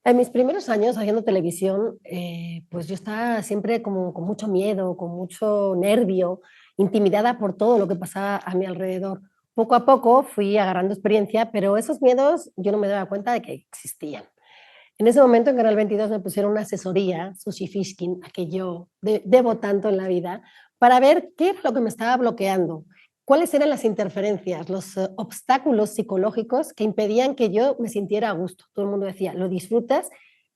En mis primeros años haciendo televisión, pues yo estaba siempre como con mucho miedo, con mucho nervio, intimidada por todo lo que pasaba a mi alrededor. Poco a poco fui agarrando experiencia, pero esos miedos yo no me daba cuenta de que existían. En ese momento en Canal 22 me pusieron una asesoría, Sushi Fishkin, a que yo debo tanto en la vida, para ver qué era lo que me estaba bloqueando, cuáles eran las interferencias, los obstáculos psicológicos que impedían que yo me sintiera a gusto. Todo el mundo decía, lo disfrutas,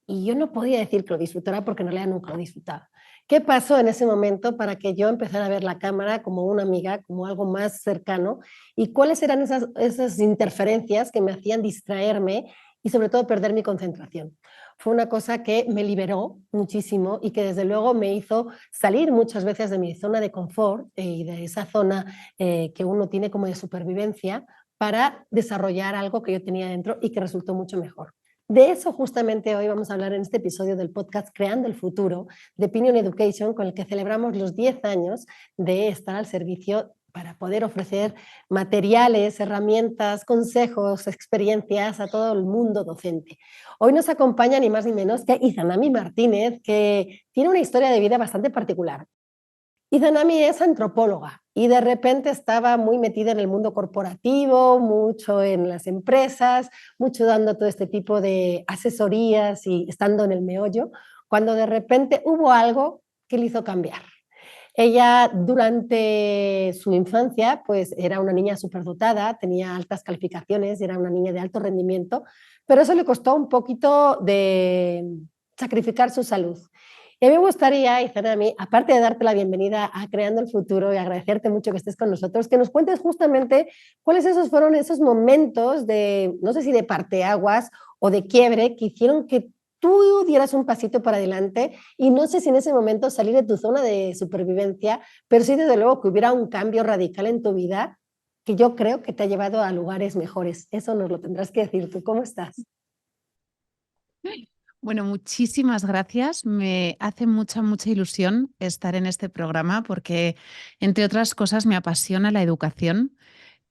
y yo no podía decir que lo disfrutara porque en realidad nunca lo disfrutaba. ¿Qué pasó en ese momento para que yo empezara a ver la cámara como una amiga, como algo más cercano? ¿Y cuáles eran esas interferencias que me hacían distraerme y sobre todo perder mi concentración? Fue una cosa que me liberó muchísimo y que desde luego me hizo salir muchas veces de mi zona de confort y de esa zona que uno tiene como de supervivencia para desarrollar algo que yo tenía dentro y que resultó mucho mejor. De eso justamente hoy vamos a hablar en este episodio del podcast Creando el Futuro de Pinion Education, con el que celebramos los 10 años de estar al servicio para poder ofrecer materiales, herramientas, consejos, experiencias a todo el mundo docente. Hoy nos acompaña ni más ni menos que Izanami Martínez, que tiene una historia de vida bastante particular. Izanami es antropóloga y de repente estaba muy metida en el mundo corporativo, mucho en las empresas, mucho dando todo este tipo de asesorías y estando en el meollo, cuando de repente hubo algo que le hizo cambiar. Ella durante su infancia pues era una niña superdotada, tenía altas calificaciones, era una niña de alto rendimiento, pero eso le costó un poquito de sacrificar su salud. Y a mí me gustaría, Izanami, aparte de darte la bienvenida a Creando el Futuro y agradecerte mucho que estés con nosotros, que nos cuentes justamente cuáles esos fueron esos momentos de, no sé si de parteaguas o de quiebre, que hicieron que tú dieras un pasito para adelante y no sé si en ese momento salir de tu zona de supervivencia, pero sí desde luego que hubiera un cambio radical en tu vida que yo creo que te ha llevado a lugares mejores. Eso nos lo tendrás que decir tú. ¿Cómo estás? Bueno, muchísimas gracias. Me hace mucha ilusión estar en este programa porque, entre otras cosas, me apasiona la educación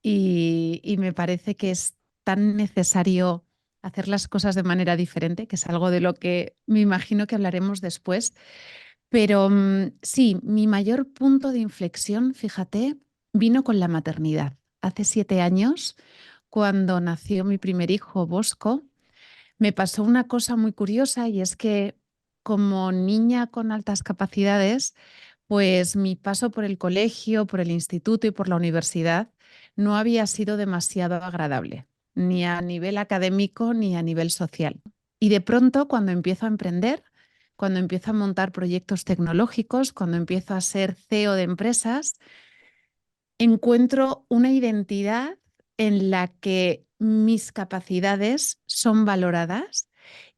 y me parece que es tan necesario hacer las cosas de manera diferente, que es algo de lo que me imagino que hablaremos después. Pero sí, mi mayor punto de inflexión, fíjate, vino con la maternidad. Hace 7 años, cuando nació mi primer hijo, Bosco, me pasó una cosa muy curiosa y es que como niña con altas capacidades, pues mi paso por el colegio, por el instituto y por la universidad no había sido demasiado agradable, ni a nivel académico ni a nivel social. Y de pronto, cuando empiezo a emprender, cuando empiezo a montar proyectos tecnológicos, cuando empiezo a ser CEO de empresas, encuentro una identidad en la que mis capacidades son valoradas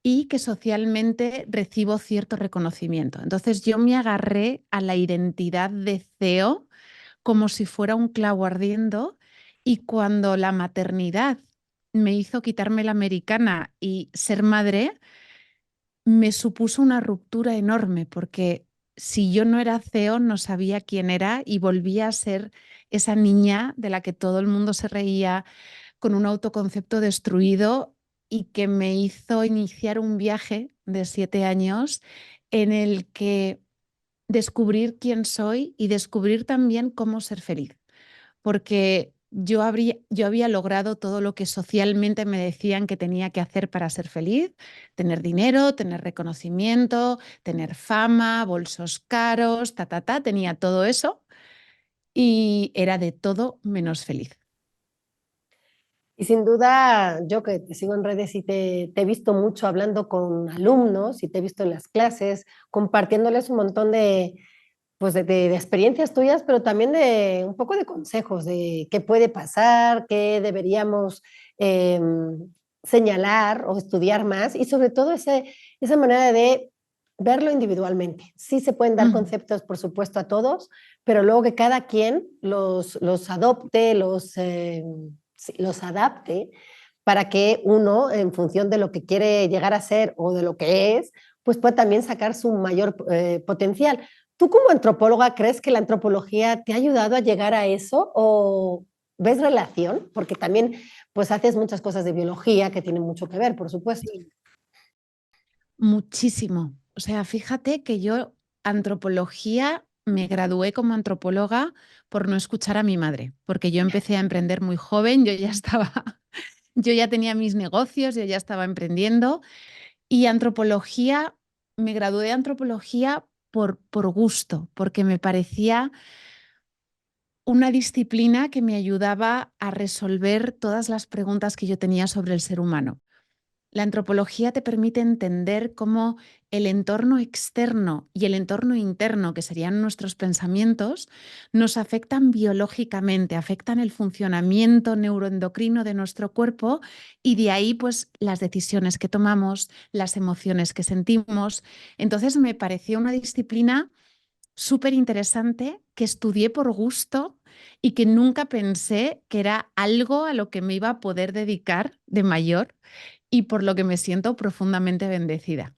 y que socialmente recibo cierto reconocimiento. Entonces yo me agarré a la identidad de CEO como si fuera un clavo ardiendo y cuando la maternidad me hizo quitarme la americana y ser madre, me supuso una ruptura enorme porque si yo no era CEO no sabía quién era y volvía a ser esa niña de la que todo el mundo se reía con un autoconcepto destruido y que me hizo iniciar un viaje de 7 años en el que descubrir quién soy y descubrir también cómo ser feliz. Porque yo había logrado todo lo que socialmente me decían que tenía que hacer para ser feliz, tener dinero, tener reconocimiento, tener fama, bolsos caros, tenía todo eso y era de todo menos feliz. Y sin duda, yo que te sigo en redes y te he visto mucho hablando con alumnos y te he visto en las clases, compartiéndoles un montón de, pues de experiencias tuyas, pero también de un poco de consejos de qué puede pasar, qué deberíamos eh, señalar o estudiar más y sobre todo esa manera de verlo individualmente. Sí se pueden dar Mm. conceptos, por supuesto, a todos, pero luego que cada quien los adopte, sí, los adapte para que uno, en función de lo que quiere llegar a ser o de lo que es, pues pueda también sacar su mayor potencial. ¿Tú como antropóloga crees que la antropología te ha ayudado a llegar a eso o ves relación? Porque también pues haces muchas cosas de biología que tienen mucho que ver, por supuesto. Muchísimo. O sea, fíjate que yo antropología me gradué como antropóloga por no escuchar a mi madre, porque yo empecé a emprender muy joven, yo ya estaba, yo ya tenía mis negocios, yo ya estaba emprendiendo y antropología, me gradué de antropología por gusto, porque me parecía una disciplina que me ayudaba a resolver todas las preguntas que yo tenía sobre el ser humano. La antropología te permite entender cómo el entorno externo y el entorno interno, que serían nuestros pensamientos, nos afectan biológicamente, afectan el funcionamiento neuroendocrino de nuestro cuerpo y de ahí pues las decisiones que tomamos, las emociones que sentimos. Entonces me pareció una disciplina súper interesante que estudié por gusto y que nunca pensé que era algo a lo que me iba a poder dedicar de mayor y por lo que me siento profundamente bendecida.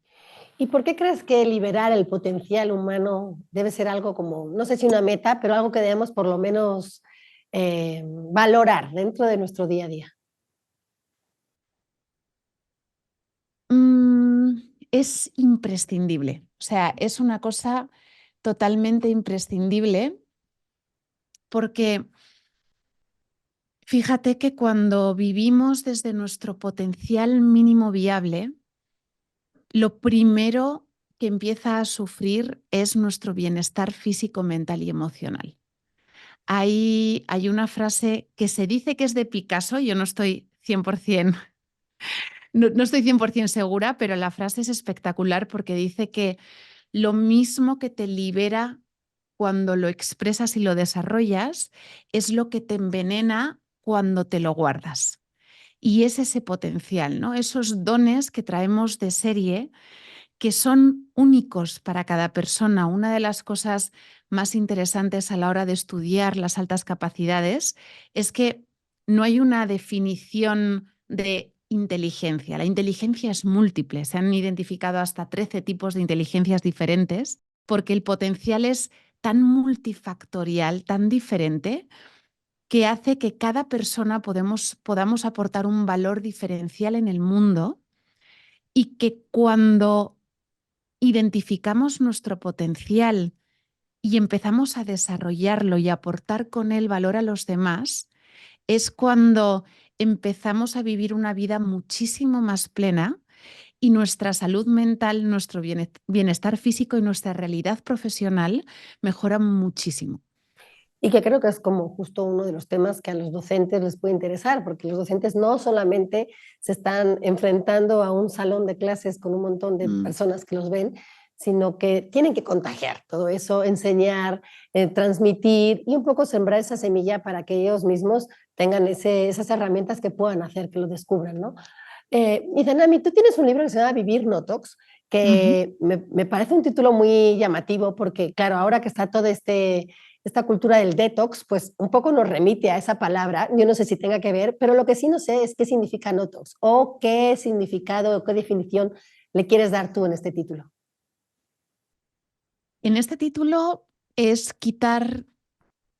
¿Y por qué crees que liberar el potencial humano debe ser algo como, no sé si una meta, pero algo que debemos por lo menos valorar dentro de nuestro día a día? Es imprescindible, o sea, es una cosa totalmente imprescindible porque fíjate que cuando vivimos desde nuestro potencial mínimo viable, lo primero que empieza a sufrir es nuestro bienestar físico, mental y emocional. Hay una frase que se dice que es de Picasso, yo no estoy 100%, no estoy 100% segura, pero la frase es espectacular porque dice que lo mismo que te libera cuando lo expresas y lo desarrollas es lo que te envenena cuando te lo guardas. Y es ese potencial, ¿no? Esos dones que traemos de serie que son únicos para cada persona. Una de las cosas más interesantes a la hora de estudiar las altas capacidades es que no hay una definición de inteligencia. La inteligencia es múltiple. Se han identificado hasta 13 tipos de inteligencias diferentes porque el potencial es tan multifactorial, tan diferente, que hace que cada persona podamos aportar un valor diferencial en el mundo y que cuando identificamos nuestro potencial y empezamos a desarrollarlo y aportar con él valor a los demás, es cuando empezamos a vivir una vida muchísimo más plena y nuestra salud mental, nuestro bienestar físico y nuestra realidad profesional mejoran muchísimo. Y que creo que es como justo uno de los temas que a los docentes les puede interesar, porque los docentes no solamente se están enfrentando a un salón de clases con un montón de Mm. personas que los ven, sino que tienen que contagiar todo eso, enseñar, transmitir y un poco sembrar esa semilla para que ellos mismos tengan esas herramientas que puedan hacer que lo descubran, ¿no? Y Danami, tú tienes un libro que se llama Vivir No Tox, Ujú. que me parece un título muy llamativo porque, claro, ahora que está todo esta cultura del detox, pues un poco nos remite a esa palabra. Yo no sé si tenga que ver, pero lo que sí no sé es qué significa no tox o qué significado o qué definición le quieres dar tú en este título. En este título es quitar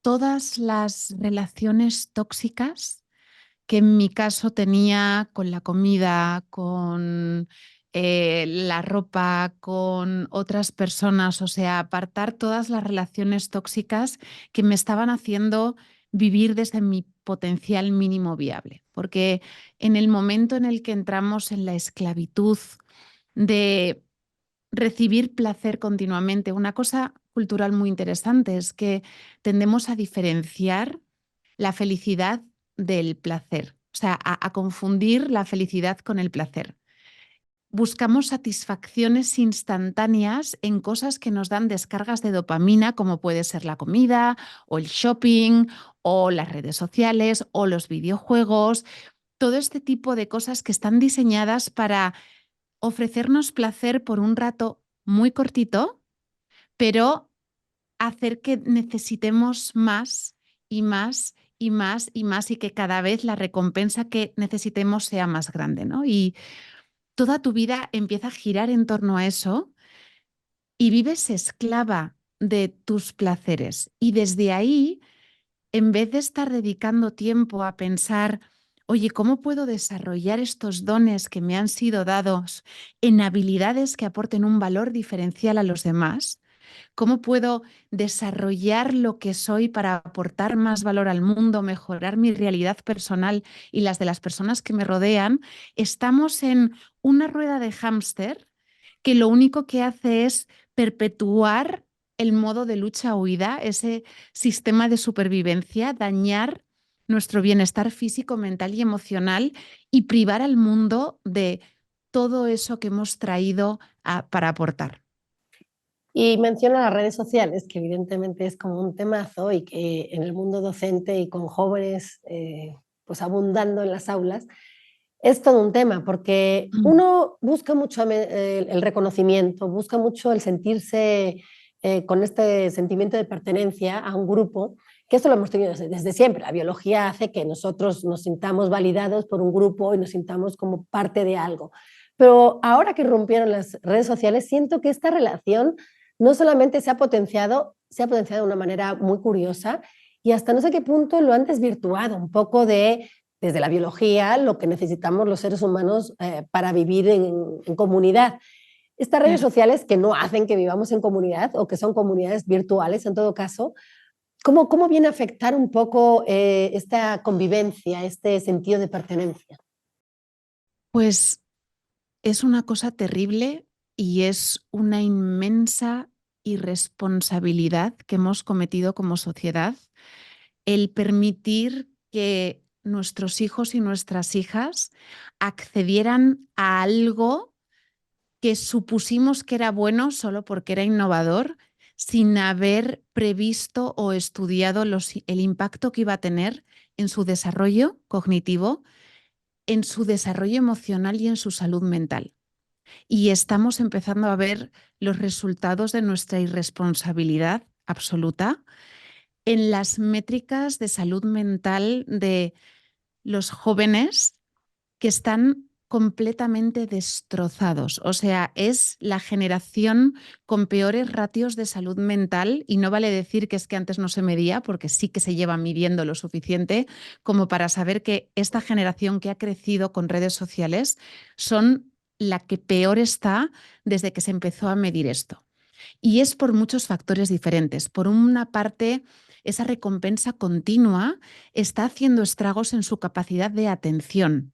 todas las relaciones tóxicas que en mi caso tenía con la comida, con la ropa, con otras personas, o sea, apartar todas las relaciones tóxicas que me estaban haciendo vivir desde mi potencial mínimo viable. Porque en el momento en el que entramos en la esclavitud de recibir placer continuamente, una cosa cultural muy interesante es que tendemos a diferenciar la felicidad del placer, o sea, a confundir la felicidad con el placer. Buscamos satisfacciones instantáneas en cosas que nos dan descargas de dopamina, como puede ser la comida o el shopping o las redes sociales o los videojuegos, todo este tipo de cosas que están diseñadas para ofrecernos placer por un rato muy cortito, pero hacer que necesitemos más y más y más y más y que cada vez la recompensa que necesitemos sea más grande, ¿no? Y toda tu vida empieza a girar en torno a eso y vives esclava de tus placeres. Y desde ahí, en vez de estar dedicando tiempo a pensar, oye, ¿cómo puedo desarrollar estos dones que me han sido dados en habilidades que aporten un valor diferencial a los demás? ¿Cómo puedo desarrollar lo que soy para aportar más valor al mundo, mejorar mi realidad personal y las de las personas que me rodean? Estamos en una rueda de hámster que lo único que hace es perpetuar el modo de lucha-huida, ese sistema de supervivencia, dañar nuestro bienestar físico, mental y emocional y privar al mundo de todo eso que hemos traído para aportar. Y menciona las redes sociales, que evidentemente es como un temazo y que en el mundo docente y con jóvenes pues abundando en las aulas, es todo un tema, porque Mm. uno busca mucho el reconocimiento, busca mucho el sentirse con este sentimiento de pertenencia a un grupo, que esto lo hemos tenido desde siempre. La biología hace que nosotros nos sintamos validados por un grupo y nos sintamos como parte de algo. Pero ahora que rompieron las redes sociales, siento que esta relación no solamente se ha potenciado de una manera muy curiosa y hasta no sé qué punto lo han desvirtuado un poco de desde la biología, lo que necesitamos los seres humanos para vivir en comunidad. Estas redes Claro. sociales que no hacen que vivamos en comunidad o que son comunidades virtuales en todo caso, ¿cómo viene a afectar un poco esta convivencia, este sentido de pertenencia? Pues es una cosa terrible y es una inmensa irresponsabilidad que hemos cometido como sociedad el permitir que nuestros hijos y nuestras hijas accedieran a algo que supusimos que era bueno solo porque era innovador, sin haber previsto o estudiado el impacto que iba a tener en su desarrollo cognitivo, en su desarrollo emocional y en su salud mental. Y estamos empezando a ver los resultados de nuestra irresponsabilidad absoluta en las métricas de salud mental de los jóvenes que están completamente destrozados. O sea, es la generación con peores ratios de salud mental y no vale decir que es que antes no se medía, porque sí que se lleva midiendo lo suficiente como para saber que esta generación que ha crecido con redes sociales son la que peor está desde que se empezó a medir esto. Y es por muchos factores diferentes. Por una parte, esa recompensa continua está haciendo estragos en su capacidad de atención.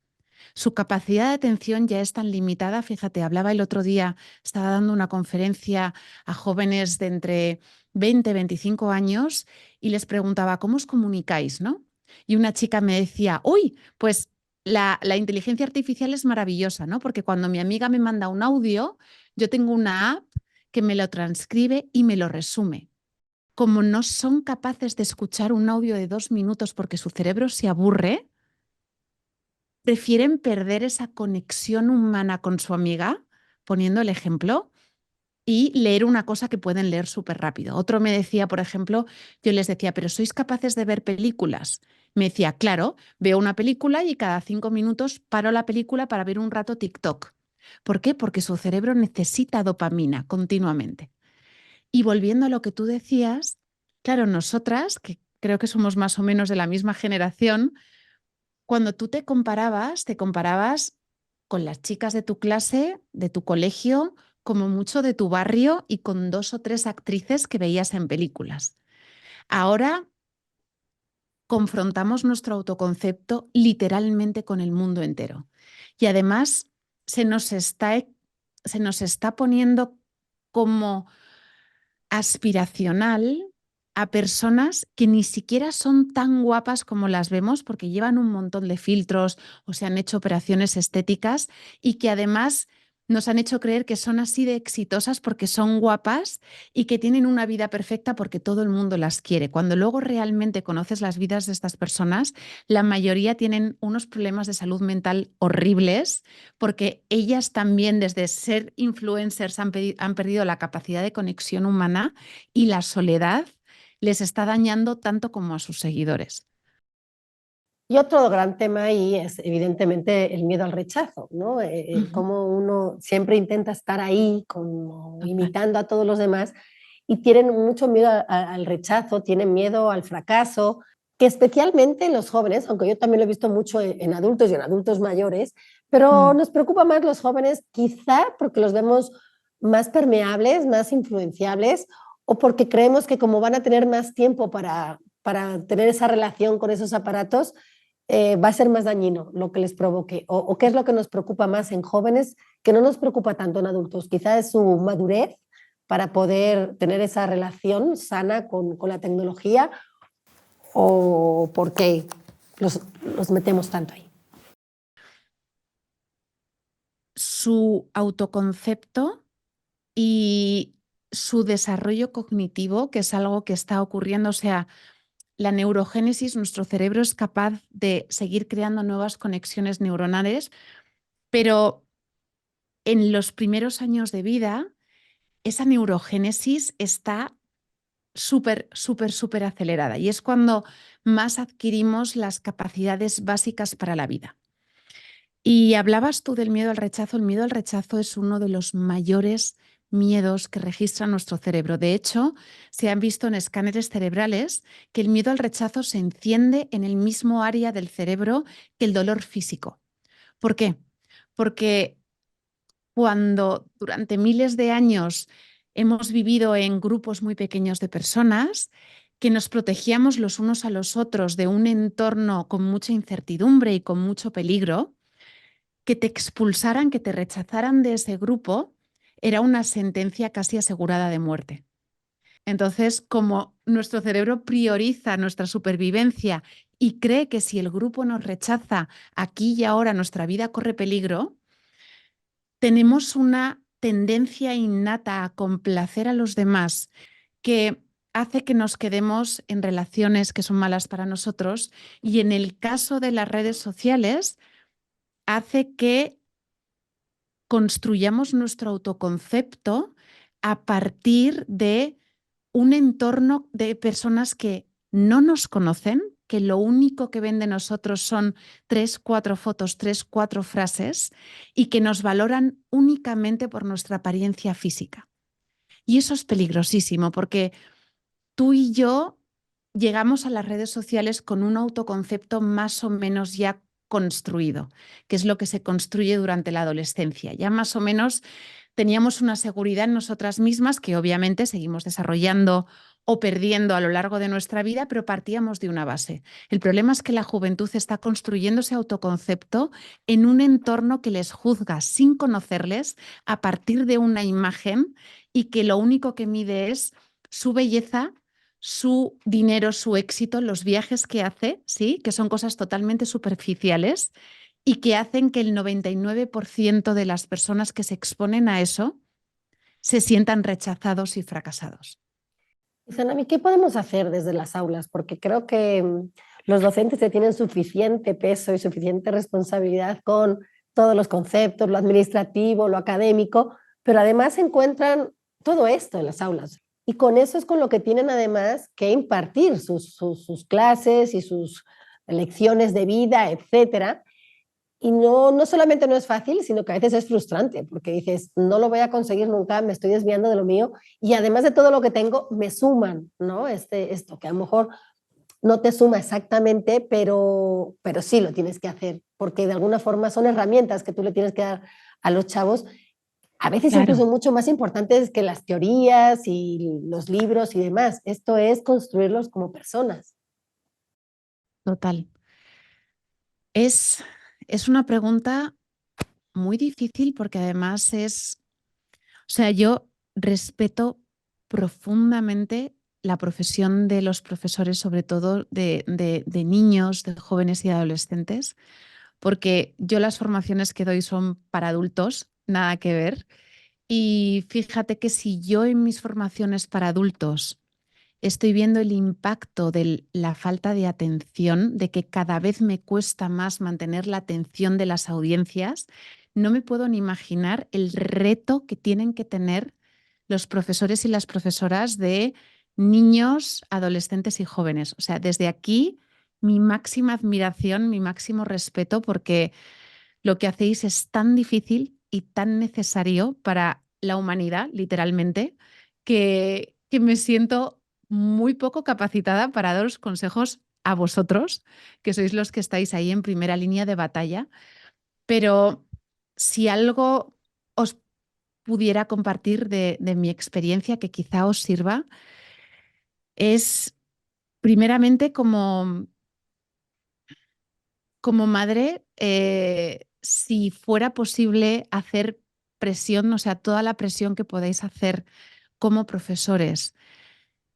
Su capacidad de atención ya es tan limitada. Fíjate, hablaba el otro día, estaba dando una conferencia a jóvenes de entre 20 y 25 años y les preguntaba, ¿cómo os comunicáis, no? Y una chica me decía, uy, pues la inteligencia artificial es maravillosa, ¿no? Porque cuando mi amiga me manda un audio, yo tengo una app que me lo transcribe y me lo resume. Como no son capaces de escuchar un audio de 2 minutos porque su cerebro se aburre, prefieren perder esa conexión humana con su amiga, poniendo el ejemplo, y leer una cosa que pueden leer súper rápido. Otro me decía, por ejemplo, yo les decía, ¿pero sois capaces de ver películas? Me decía, claro, veo una película y cada 5 minutos paro la película para ver un rato TikTok. ¿Por qué? Porque su cerebro necesita dopamina continuamente. Y volviendo a lo que tú decías, claro, nosotras, que creo que somos más o menos de la misma generación, cuando tú te comparabas con las chicas de tu clase, de tu colegio, como mucho de tu barrio y con 2 o 3 actrices que veías en películas. Ahora confrontamos nuestro autoconcepto literalmente con el mundo entero. Y además se nos está, se nos está poniendo como aspiracional a personas que ni siquiera son tan guapas como las vemos porque llevan un montón de filtros o se han hecho operaciones estéticas y que además nos han hecho creer que son así de exitosas porque son guapas y que tienen una vida perfecta porque todo el mundo las quiere. Cuando luego realmente conoces las vidas de estas personas, la mayoría tienen unos problemas de salud mental horribles porque ellas también desde ser influencers han perdido la capacidad de conexión humana y la soledad les está dañando tanto como a sus seguidores. Y otro gran tema ahí es evidentemente el miedo al rechazo, ¿no? Ujú. Cómo uno siempre intenta estar ahí como Total. imitando a todos los demás y tienen mucho miedo al rechazo, tienen miedo al fracaso. que especialmente los jóvenes, aunque yo también lo he visto mucho en adultos y en adultos mayores, pero Mm. nos preocupa más los jóvenes quizá porque los vemos más permeables, más influenciables o porque creemos que como van a tener más tiempo para tener esa relación con esos aparatos, va a ser más dañino lo que les provoque. O qué es lo que nos preocupa más en jóvenes que no nos preocupa tanto en adultos. Quizá es su madurez para poder tener esa relación sana con la tecnología o por qué los metemos tanto ahí. Su autoconcepto y su desarrollo cognitivo, que es algo que está ocurriendo, o sea, la neurogénesis, nuestro cerebro es capaz de seguir creando nuevas conexiones neuronales, pero en los primeros años de vida, esa neurogénesis está súper acelerada y es cuando más adquirimos las capacidades básicas para la vida. Y hablabas tú del miedo al rechazo. El miedo al rechazo es uno de los mayores miedos que registra nuestro cerebro. De hecho, se han visto en escáneres cerebrales que el miedo al rechazo se enciende en el mismo área del cerebro que el dolor físico. ¿Por qué? Porque cuando durante miles de años hemos vivido en grupos muy pequeños de personas, que nos protegíamos los unos a los otros de un entorno con mucha incertidumbre y con mucho peligro, que te expulsaran, que te rechazaran de ese grupo, era una sentencia casi asegurada de muerte. Entonces, como nuestro cerebro prioriza nuestra supervivencia y cree que si el grupo nos rechaza aquí y ahora nuestra vida corre peligro, tenemos una tendencia innata a complacer a los demás que hace que nos quedemos en relaciones que son malas para nosotros y en el caso de las redes sociales hace que construyamos nuestro autoconcepto a partir de un entorno de personas que no nos conocen, que lo único que ven de nosotros son 3, 4 fotos, 3, 4 frases y que nos valoran únicamente por nuestra apariencia física. Y eso es peligrosísimo porque tú y yo llegamos a las redes sociales con un autoconcepto más o menos ya construido, que es lo que se construye durante la adolescencia. Ya más o menos teníamos una seguridad en nosotras mismas que obviamente seguimos desarrollando o perdiendo a lo largo de nuestra vida, pero partíamos de una base. El problema es que la juventud está construyendo ese autoconcepto en un entorno que les juzga sin conocerles a partir de una imagen y que lo único que mide es su belleza, su dinero, su éxito, los viajes que hace, ¿sí? Que son cosas totalmente superficiales y que hacen que el 99% de las personas que se exponen a eso se sientan rechazados y fracasados. Sanami, ¿qué podemos hacer desde las aulas? Porque creo que los docentes ya tienen suficiente peso y suficiente responsabilidad con todos los conceptos, lo administrativo, lo académico, pero además encuentran todo esto en las aulas. Y con eso es con lo que tienen además que impartir sus clases y sus lecciones de vida, etcétera. Y no solamente no es fácil, sino que a veces es frustrante, porque dices, no lo voy a conseguir nunca, me estoy desviando de lo mío, y además de todo lo que tengo, me suman, ¿no? Esto que a lo mejor no te suma exactamente, pero sí lo tienes que hacer, porque de alguna forma son herramientas que tú le tienes que dar a los chavos, a veces Claro, incluso mucho más importantes que las teorías y los libros y demás. Esto es construirlos como personas. total. Es, es una pregunta muy difícil porque además o sea, yo respeto profundamente la profesión de los profesores, sobre todo de niños, de jóvenes y de adolescentes, porque yo las formaciones que doy son para adultos, nada que ver. Y fíjate que si yo en mis formaciones para adultos estoy viendo el impacto de la falta de atención, de que cada vez me cuesta más mantener la atención de las audiencias, no me puedo ni imaginar el reto que tienen que tener los profesores y las profesoras de niños, adolescentes y jóvenes. O sea, desde aquí mi máxima admiración, mi máximo respeto, porque lo que hacéis es tan difícil y tan necesario para la humanidad, literalmente, que me siento muy poco capacitada para daros consejos a vosotros, que sois los que estáis ahí en primera línea de batalla, pero si algo os pudiera compartir de mi experiencia que quizá os sirva, es primeramente como madre, si fuera posible hacer presión, o sea, toda la presión que podáis hacer como profesores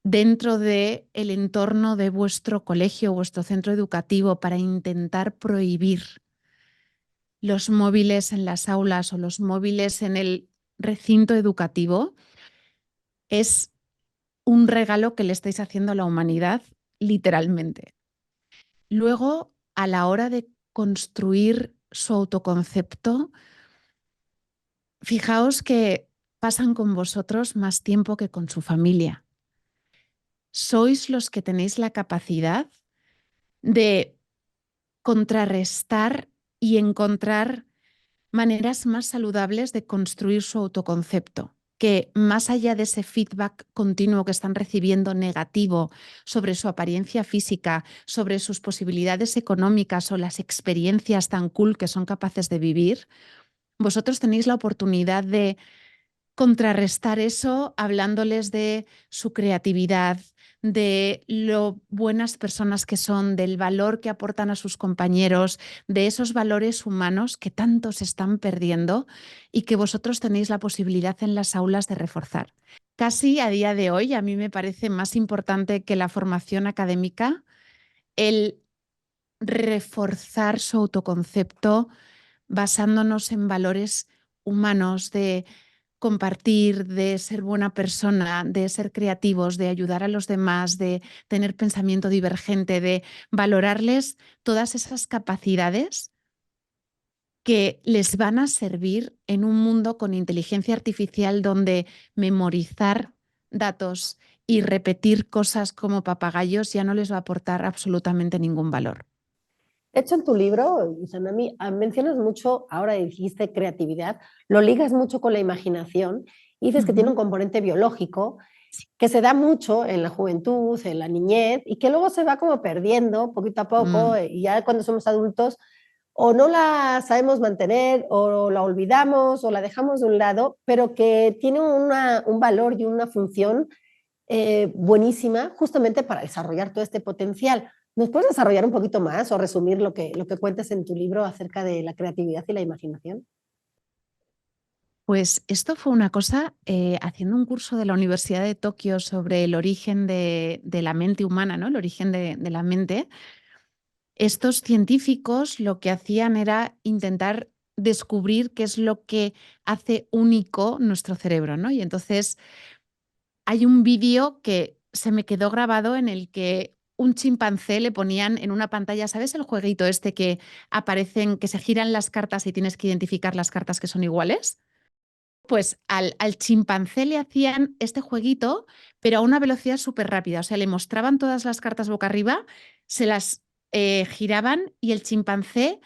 dentro del entorno de vuestro colegio, vuestro centro educativo, para intentar prohibir los móviles en las aulas o los móviles en el recinto educativo, es un regalo que le estáis haciendo a la humanidad, literalmente. Luego, a la hora de construir su autoconcepto, fijaos que pasan con vosotros más tiempo que con su familia. Sois los que tenéis la capacidad de contrarrestar y encontrar maneras más saludables de construir su autoconcepto, que más allá de ese feedback continuo que están recibiendo negativo sobre su apariencia física, sobre sus posibilidades económicas o las experiencias tan cool que son capaces de vivir, vosotros tenéis la oportunidad de contrarrestar eso hablándoles de su creatividad, de lo buenas personas que son, del valor que aportan a sus compañeros, de esos valores humanos que tanto se están perdiendo y que vosotros tenéis la posibilidad en las aulas de reforzar. Casi a día de hoy a mí me parece más importante que la formación académica el reforzar su autoconcepto basándonos en valores humanos de compartir, de ser buena persona, de ser creativos, de ayudar a los demás, de tener pensamiento divergente, de valorarles todas esas capacidades que les van a servir en un mundo con inteligencia artificial donde memorizar datos y repetir cosas como papagayos ya no les va a aportar absolutamente ningún valor. De hecho, en tu libro, mencionas mucho, ahora dijiste creatividad, lo ligas mucho con la imaginación y dices que tiene un componente biológico que se da mucho en la juventud, en la niñez y que luego se va como perdiendo poquito a poco y ya cuando somos adultos o no la sabemos mantener o la olvidamos o la dejamos de un lado, pero que tiene un valor y una función buenísima justamente para desarrollar todo este potencial. ¿Nos puedes desarrollar un poquito más o resumir lo que cuentas en tu libro acerca de la creatividad y la imaginación? Pues esto fue una cosa, haciendo un curso de la Universidad de Tokio sobre el origen de la mente humana, ¿no? El origen de la mente. Estos científicos lo que hacían era intentar descubrir qué es lo que hace único nuestro cerebro, ¿no? Y entonces hay un vídeo que se me quedó grabado en el que un chimpancé le ponían en una pantalla, ¿sabes el jueguito este que aparecen, que se giran las cartas y tienes que identificar las cartas que son iguales? Pues al chimpancé le hacían este jueguito, pero a una velocidad súper rápida. O sea, le mostraban todas las cartas boca arriba, se las giraban y el chimpancé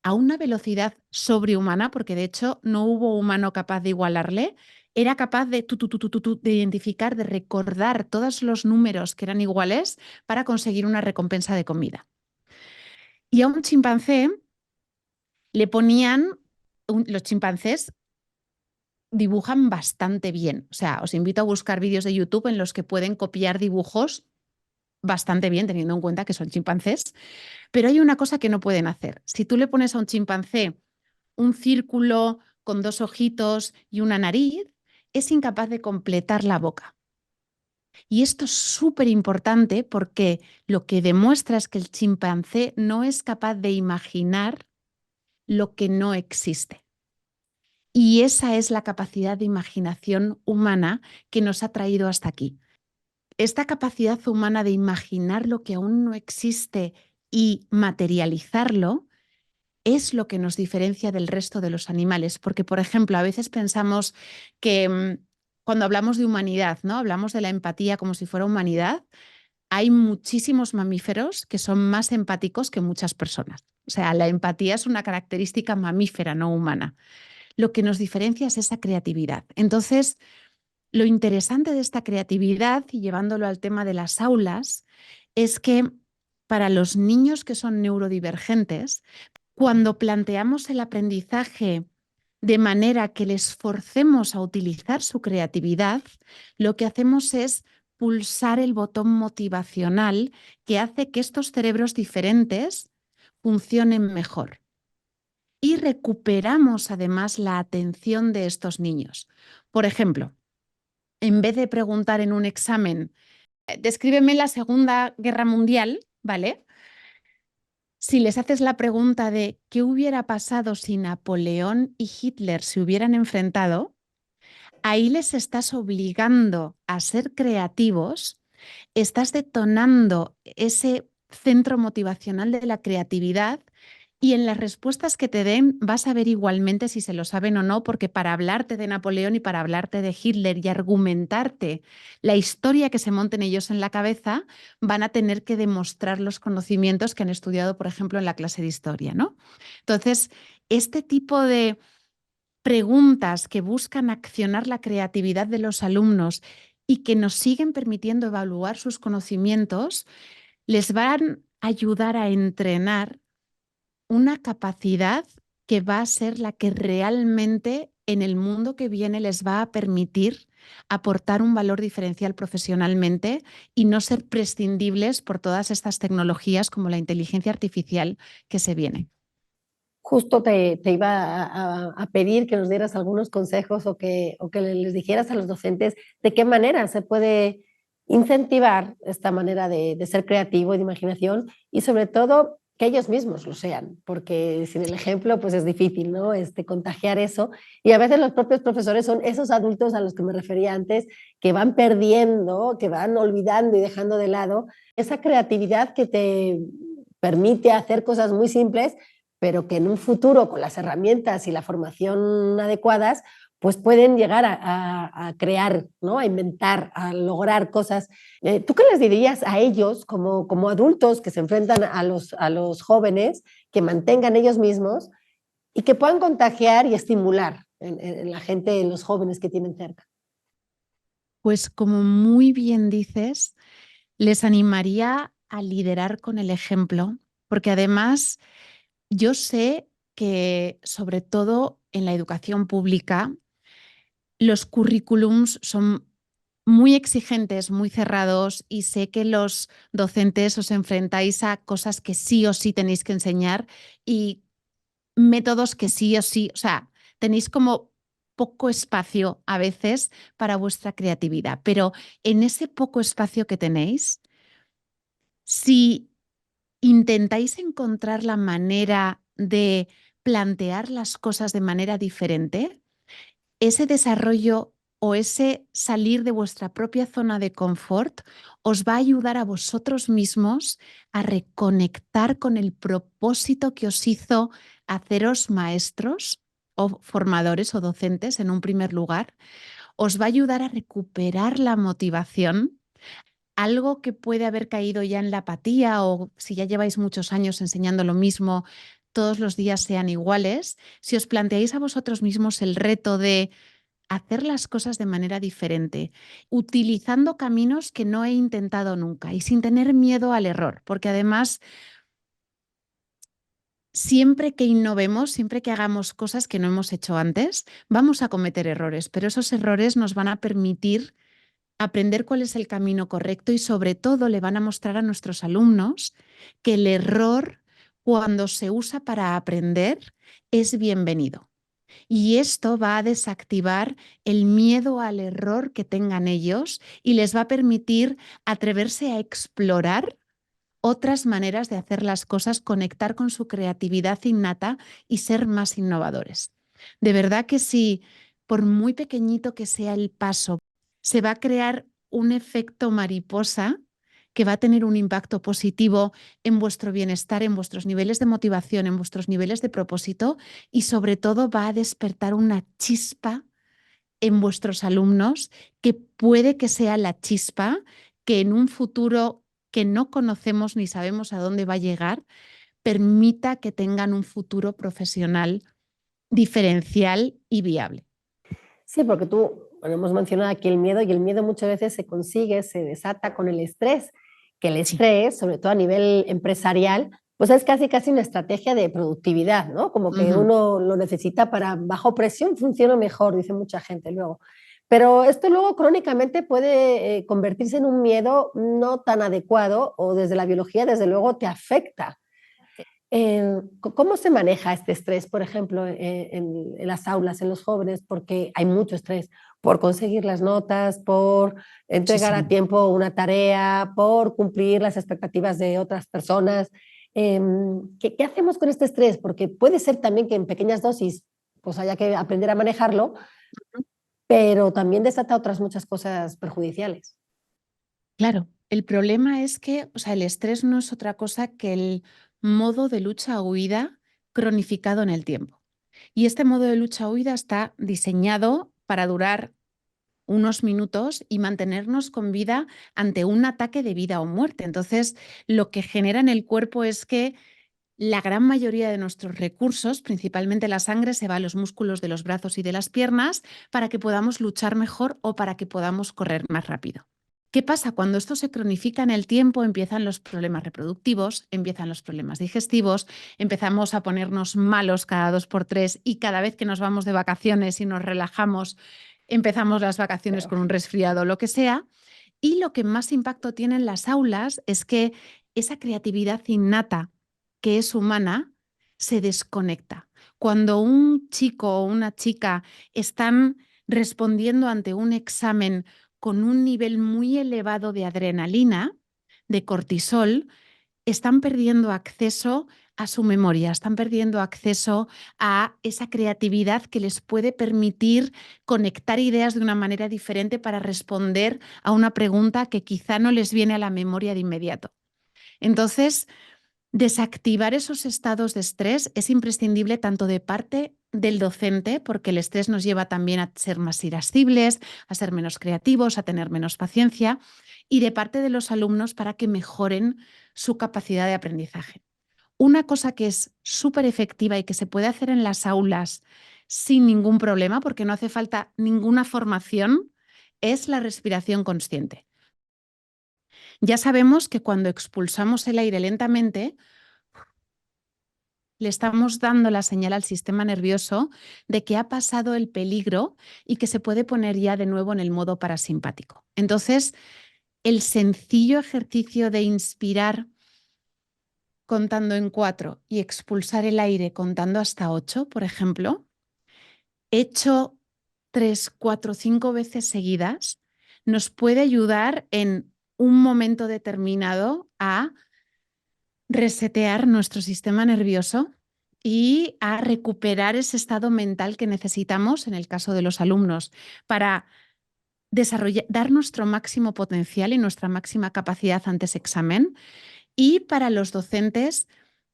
a una velocidad sobrehumana, porque de hecho no hubo humano capaz de igualarle, era capaz de, de identificar, de recordar todos los números que eran iguales para conseguir una recompensa de comida. Y a un chimpancé le ponían, los chimpancés dibujan bastante bien. O sea, os invito a buscar vídeos de YouTube en los que pueden copiar dibujos bastante bien, teniendo en cuenta que son chimpancés. Pero hay una cosa que no pueden hacer. Si tú le pones a un chimpancé un círculo con dos ojitos y una nariz, es incapaz de completar la boca. Y esto es súper importante porque lo que demuestra es que el chimpancé no es capaz de imaginar lo que no existe. Y esa es la capacidad de imaginación humana que nos ha traído hasta aquí. Esta capacidad humana de imaginar lo que aún no existe y materializarlo es lo que nos diferencia del resto de los animales. Porque, por ejemplo, a veces pensamos que cuando hablamos de humanidad, ¿no? Hablamos de la empatía como si fuera humanidad. Hay muchísimos mamíferos que son más empáticos que muchas personas. O sea, la empatía es una característica mamífera, no humana. Lo que nos diferencia es esa creatividad. Entonces, lo interesante de esta creatividad, y llevándolo al tema de las aulas, es que para los niños que son neurodivergentes, cuando planteamos el aprendizaje de manera que les forcemos a utilizar su creatividad, lo que hacemos es pulsar el botón motivacional que hace que estos cerebros diferentes funcionen mejor. Y recuperamos además la atención de estos niños. Por ejemplo, en vez de preguntar en un examen, descríbeme la Segunda Guerra Mundial, ¿vale? Si les haces la pregunta de qué hubiera pasado si Napoleón y Hitler se hubieran enfrentado, ahí les estás obligando a ser creativos, estás detonando ese centro motivacional de la creatividad y en las respuestas que te den vas a ver igualmente si se lo saben o no, porque para hablarte de Napoleón y para hablarte de Hitler y argumentarte la historia que se monten ellos en la cabeza, van a tener que demostrar los conocimientos que han estudiado, por ejemplo, en la clase de historia, ¿no? Entonces, este tipo de preguntas que buscan accionar la creatividad de los alumnos y que nos siguen permitiendo evaluar sus conocimientos, les van a ayudar a entrenar una capacidad que va a ser la que realmente en el mundo que viene les va a permitir aportar un valor diferencial profesionalmente y no ser prescindibles por todas estas tecnologías como la inteligencia artificial que se viene. Justo te iba a pedir que nos dieras algunos consejos o que les dijeras a los docentes de qué manera se puede incentivar esta manera de ser creativo y de imaginación y sobre todo que ellos mismos lo sean, porque sin el ejemplo pues es difícil, ¿no? Contagiar eso. Y a veces los propios profesores son esos adultos a los que me refería antes, que van perdiendo, que van olvidando y dejando de lado esa creatividad que te permite hacer cosas muy simples pero que en un futuro con las herramientas y la formación adecuadas, pues pueden llegar a crear, ¿no? A inventar, a lograr cosas. ¿Tú qué les dirías a ellos como adultos que se enfrentan a los jóvenes, que mantengan ellos mismos y que puedan contagiar y estimular en la gente, en los jóvenes que tienen cerca? Pues como muy bien dices, les animaría a liderar con el ejemplo, porque además yo sé que sobre todo en la educación pública, los currículums son muy exigentes, muy cerrados y sé que los docentes os enfrentáis a cosas que sí o sí tenéis que enseñar y métodos que sí o sí, o sea, tenéis como poco espacio a veces para vuestra creatividad, pero en ese poco espacio que tenéis, si intentáis encontrar la manera de plantear las cosas de manera diferente, ese desarrollo o ese salir de vuestra propia zona de confort os va a ayudar a vosotros mismos a reconectar con el propósito que os hizo haceros maestros o formadores o docentes en un primer lugar. Os va a ayudar a recuperar la motivación, algo que puede haber caído ya en la apatía o si ya lleváis muchos años enseñando lo mismo, todos los días sean iguales. Si os planteáis a vosotros mismos el reto de hacer las cosas de manera diferente, utilizando caminos que no he intentado nunca y sin tener miedo al error, porque además siempre que innovemos, siempre que hagamos cosas que no hemos hecho antes, vamos a cometer errores, pero esos errores nos van a permitir aprender cuál es el camino correcto y sobre todo le van a mostrar a nuestros alumnos que el error, cuando se usa para aprender, es bienvenido. Y esto va a desactivar el miedo al error que tengan ellos y les va a permitir atreverse a explorar otras maneras de hacer las cosas, conectar con su creatividad innata y ser más innovadores. De verdad que sí, por muy pequeñito que sea el paso, se va a crear un efecto mariposa que va a tener un impacto positivo en vuestro bienestar, en vuestros niveles de motivación, en vuestros niveles de propósito y sobre todo va a despertar una chispa en vuestros alumnos que puede que sea la chispa que en un futuro que no conocemos ni sabemos a dónde va a llegar, permita que tengan un futuro profesional diferencial y viable. Sí, porque tú, bueno, hemos mencionado aquí el miedo y el miedo muchas veces se consigue, se desata con el estrés. que el Sí. estrés, sobre todo a nivel empresarial, pues es casi casi una estrategia de productividad, ¿no? Como que Ujú. uno lo necesita para bajo presión funciona mejor, dice mucha gente luego. Pero esto luego crónicamente puede convertirse en un miedo no tan adecuado o desde la biología, desde luego, te afecta. ¿Cómo se maneja este estrés, por ejemplo, en las aulas, en los jóvenes? Porque hay mucho estrés por conseguir las notas, por entregar a Muchísimo. tiempo una tarea, por cumplir las expectativas de otras personas. ¿Qué hacemos con este estrés? Porque puede ser también que en pequeñas dosis pues haya que aprender a manejarlo, pero también desata otras muchas cosas perjudiciales. Claro, el problema es que, o sea, el estrés no es otra cosa que el modo de lucha-huida cronificado en el tiempo. Y este modo de lucha-huida está diseñado para durar unos minutos y mantenernos con vida ante un ataque de vida o muerte. Entonces, lo que genera en el cuerpo es que la gran mayoría de nuestros recursos, principalmente la sangre, se va a los músculos de los brazos y de las piernas para que podamos luchar mejor o para que podamos correr más rápido. ¿Qué pasa? Cuando esto se cronifica en el tiempo, empiezan los problemas reproductivos, empiezan los problemas digestivos, empezamos a ponernos malos cada 2 por 3 y cada vez que nos vamos de vacaciones y nos relajamos, empezamos las vacaciones con un resfriado o lo que sea. Y lo que más impacto tiene en las aulas es que esa creatividad innata que es humana se desconecta. Cuando un chico o una chica están respondiendo ante un examen con un nivel muy elevado de adrenalina, de cortisol, están perdiendo acceso a su memoria, están perdiendo acceso a esa creatividad que les puede permitir conectar ideas de una manera diferente para responder a una pregunta que quizá no les viene a la memoria de inmediato. Entonces, desactivar esos estados de estrés es imprescindible tanto de parte del docente, porque el estrés nos lleva también a ser más irascibles, a ser menos creativos, a tener menos paciencia, y de parte de los alumnos para que mejoren su capacidad de aprendizaje. Una cosa que es súper efectiva y que se puede hacer en las aulas sin ningún problema, porque no hace falta ninguna formación, es la respiración consciente. Ya sabemos que cuando expulsamos el aire lentamente, le estamos dando la señal al sistema nervioso de que ha pasado el peligro y que se puede poner ya de nuevo en el modo parasimpático. Entonces, el sencillo ejercicio de inspirar contando en 4 y expulsar el aire contando hasta 8, por ejemplo, hecho 3, 4, 5 veces seguidas, nos puede ayudar en un momento determinado a resetear nuestro sistema nervioso y a recuperar ese estado mental que necesitamos, en el caso de los alumnos, para dar nuestro máximo potencial y nuestra máxima capacidad ante ese examen, y para los docentes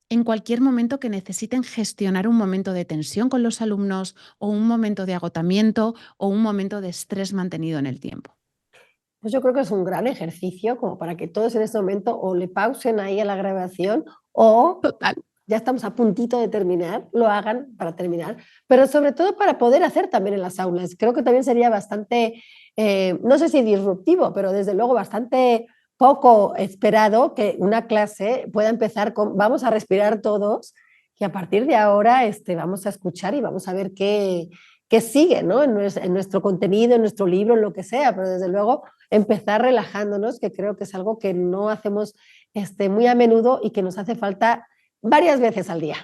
en cualquier momento que necesiten gestionar un momento de tensión con los alumnos o un momento de agotamiento o un momento de estrés mantenido en el tiempo. Pues yo creo que es un gran ejercicio como para que todos en este momento o le pausen ahí a la grabación o Total. ya estamos a puntito de terminar, lo hagan para terminar, pero sobre todo para poder hacer también en las aulas. Creo que también sería bastante, no sé si disruptivo, pero desde luego bastante poco esperado que una clase pueda empezar con vamos a respirar todos y a partir de ahora vamos a escuchar y vamos a ver qué sigue, ¿no? En nuestro contenido, en nuestro libro, en lo que sea, pero desde luego empezar relajándonos, que creo que es algo que no hacemos muy a menudo y que nos hace falta varias veces al día.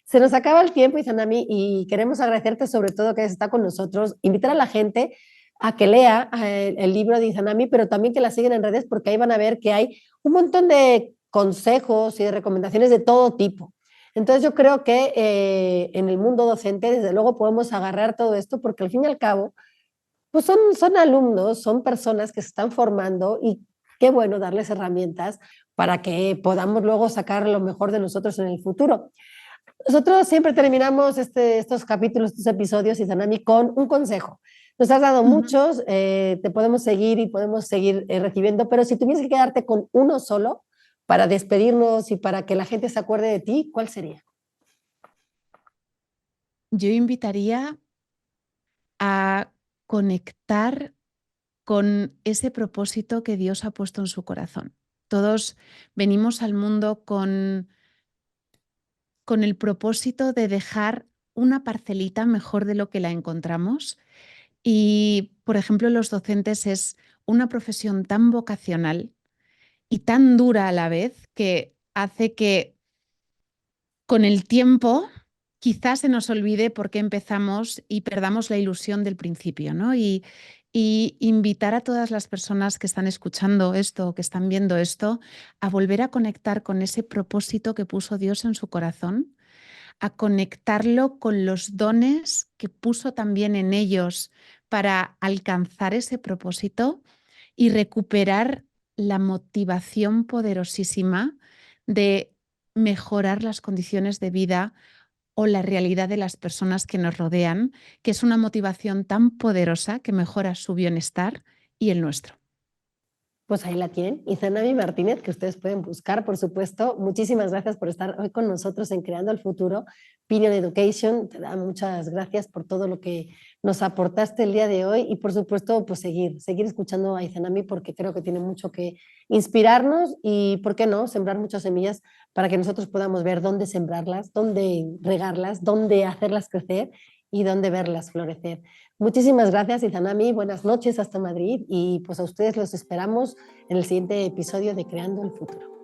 Se nos acaba el tiempo, Izanami, y queremos agradecerte sobre todo que está con nosotros, invitar a la gente a que lea el libro de Izanami, pero también que la sigan en redes porque ahí van a ver que hay un montón de consejos y de recomendaciones de todo tipo. Entonces yo creo que en el mundo docente, desde luego, podemos agarrar todo esto porque al fin y al cabo, pues son alumnos, son personas que se están formando y qué bueno darles herramientas para que podamos luego sacar lo mejor de nosotros en el futuro. Nosotros siempre terminamos estos capítulos, estos episodios, Izanami, con un consejo. Nos has dado Ujú. muchos, te podemos seguir y podemos seguir recibiendo, pero si tuvieses que quedarte con uno solo para despedirnos y para que la gente se acuerde de ti, ¿cuál sería? Yo invitaría a conectar con ese propósito que Dios ha puesto en su corazón. Todos venimos al mundo con el propósito de dejar una parcelita mejor de lo que la encontramos. Y, por ejemplo, los docentes es una profesión tan vocacional y tan dura a la vez que hace que con el tiempo quizás se nos olvide por qué empezamos y perdamos la ilusión del principio, ¿no? Y invitar a todas las personas que están escuchando esto, que están viendo esto, a volver a conectar con ese propósito que puso Dios en su corazón, a conectarlo con los dones que puso también en ellos para alcanzar ese propósito y recuperar la motivación poderosísima de mejorar las condiciones de vida o la realidad de las personas que nos rodean, que es una motivación tan poderosa que mejora su bienestar y el nuestro. Pues ahí la tienen, Izanami Martínez, que ustedes pueden buscar, por supuesto. Muchísimas gracias por estar hoy con nosotros en Creando el Futuro. Pinion Education, te da muchas gracias por todo lo que nos aportaste el día de hoy y por supuesto, pues seguir escuchando a Izanami porque creo que tiene mucho que inspirarnos y, ¿por qué no?, sembrar muchas semillas para que nosotros podamos ver dónde sembrarlas, dónde regarlas, dónde hacerlas crecer y dónde verlas florecer. Muchísimas gracias, Izanami. Buenas noches hasta Madrid y pues a ustedes los esperamos en el siguiente episodio de Creando el Futuro.